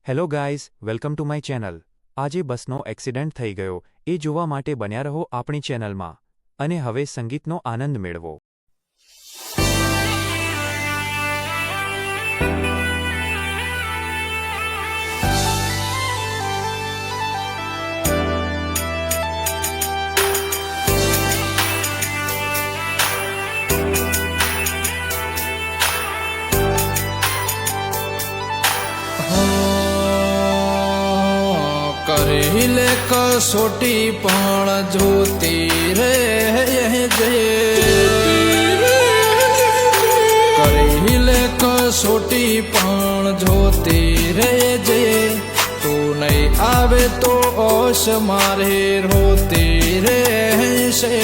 Hello guys, welcome to my channel. આજે બસનો accident થઈ ગયો એ જોવા માટે બન્યા રહો આપણી ચેનલમાં અને હવે સંગીતનો આનંદ મેળવો. करेले कसोटी पण जोती रे करेले कसोटी पण जोती रे जे तू नहीं आवे तो ओश मारे रोती रे से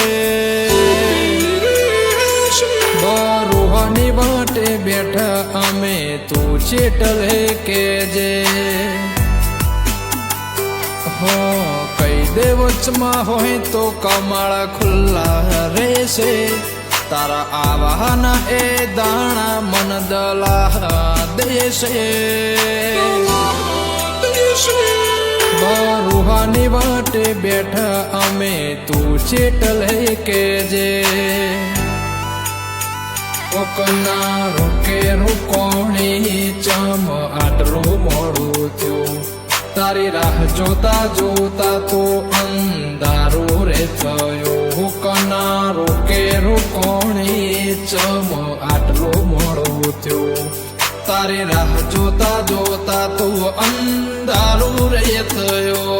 बरुहानी बाटे बैठा अमे तू चेटले के जे हो कई दे वचમાં હોય તો કમાળા ખુલ્લા રહેશે તારા આવાના એ દાણા મન દલા દેશે બરુહાની વાટે બેઠા અમે તું ચેટલે કેજે ઓકના રોકે રોકોણી ચમ આટલું મોડું થયું તારી રાહ જોતા જોતા તો અંધારો રે થયો કના રોકે રોકોણી ચમ આટલો મોડો થયો તારી રાહ જોતા જોતા તો અંધારો રે થયો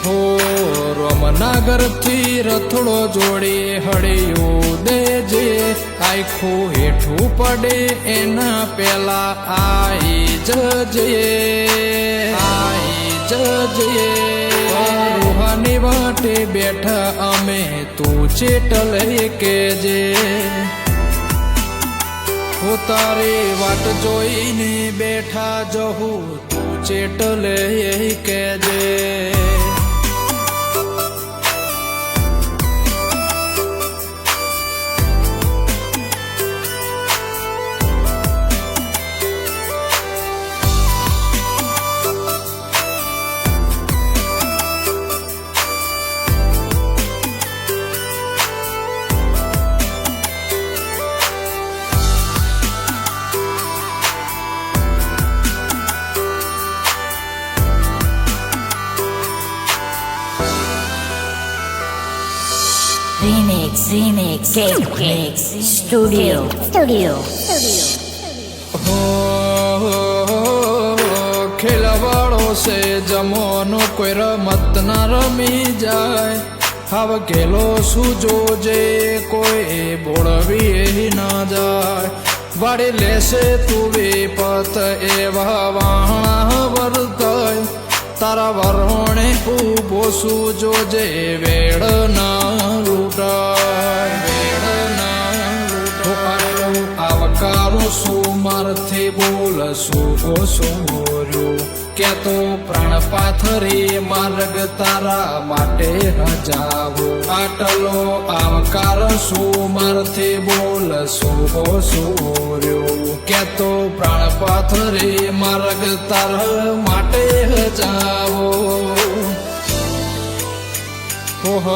હો રોમનાગર થી રથડો જોડી હળિયું દેજે આખું હેઠું પડે એના પેલા આઈ જજે રૂહાની વાટે બેઠા અમે તું ચેટલે કેજે હું તારી વાટ જોઈને બેઠા જહું તું ચેટલે કેજે Remix Studio. हो खेलवाड़ो से जमोनो कोई रमत न रमी जाए हव गेलो सूजो जे कोई बोड़वी न जाए वाड़ी लेसे तू विपत एवा वाहना वर्ताय तारा वरोणे ऊबो सूजो जे वेड़ ना लूटाय આવકારો સુમારથી બોલ સુગો સુમોર્યો કે તો પ્રાણ પાથરી માર્ગ તારા માટે હજાવો આટલો આવકાર સુમારથી બોલ સુગો સુમોર્યો કે તો પ્રાણ પાથરી માર્ગ તારા માટે હજાવો હવ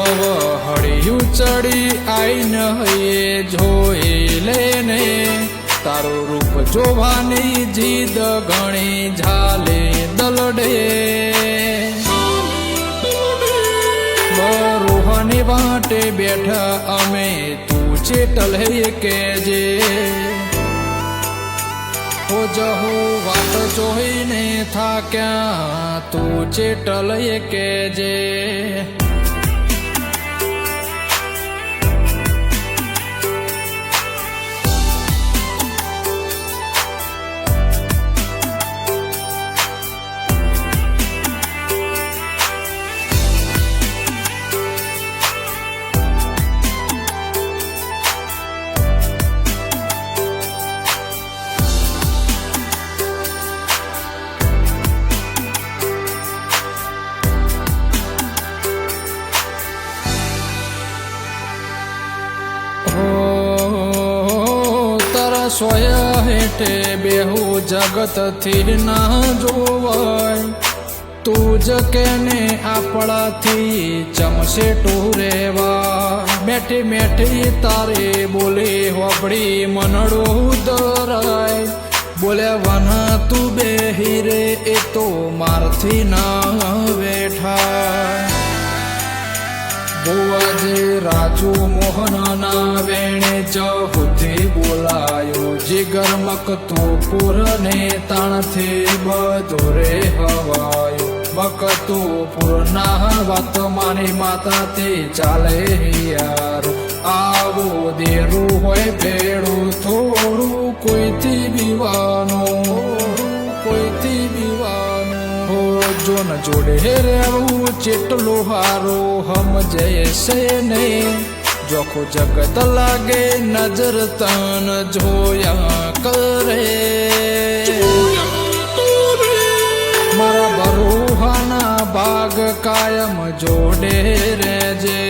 હળિયું ચડી આઈને હૈયે જોઈ લેને તારું રૂપ જોવાની જીદ ઘણી ઝાલે દલડે બરુહાની વાટે બેઠા અમે તું ચેટલે કેજે હો જહુ વાટ જોઈને થાક્યા તું ચેટલે કેજે હેઠે બેહુ જગતથી ના જોવાય તું જ કેને આપણાથી ચમશે ટુરેવા મેઠી મેઠી તારે બોલે હોબળી મનડું દરાય બોલ્યા વાના તું બેહી રે એ તો મારથી ના બેઠા બુવાજી રાજુ મોહનના વેણે જહુથી બોલાયો જીગર મકતુપુર ને તાણથી બધુરે હવાયો મકતુપુરના વાત માની માતાથી ચાલે યાર આવો દેરું હોય ભેડું થોડું કોઈથી બીવાનું જોન જોડે રહેવું ચેટલો હારો સમજે છે નહીં જોખો જગત લાગે નજર તન જોયા કરે મારા બરુહાના ભાગ કાયમ જોડે રહેજે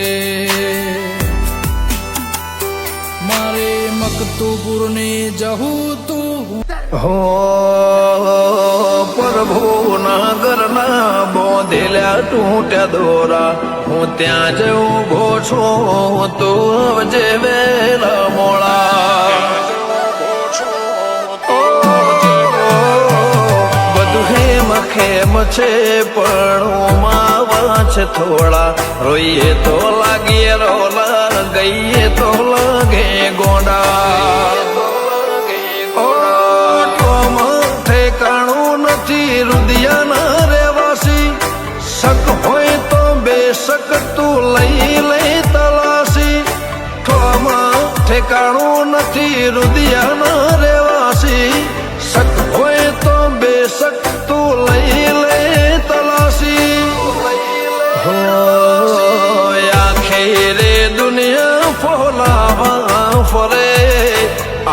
મારે મકતુપુરની જહું તું હો પ્રભુ નગરના બોધેલા તૂટ્યા દોરા હું ત્યાં જ ઊભો છું તું જે વેલા મોળા બધું હેમ ખેમ છે પણ માવા છે થોડા રોઈએ તો લાગીએ રોલા ગઈએ તો લાગે ગોંડા ઠેકાણું નથી રુદિયાના રેવાસી શક હોય તો બેશક તું લઈ લે તલાસી ઠેકાણું નથી રુદિયાના રેવાસી શક હોય તો બેશક તું લઈ લે તલાસી હો આખે રે દુનિયા ફોલાવા ફરે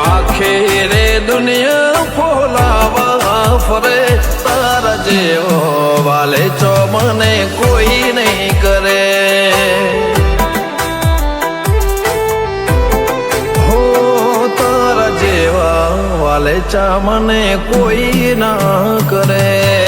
આખે રે દુનિયા ફોલાવા ફરે તારા જેવો વાલે ચો મને કોઈ નહીં કરે હો તારા જેવા વાલે ચા મને કોઈ ના કરે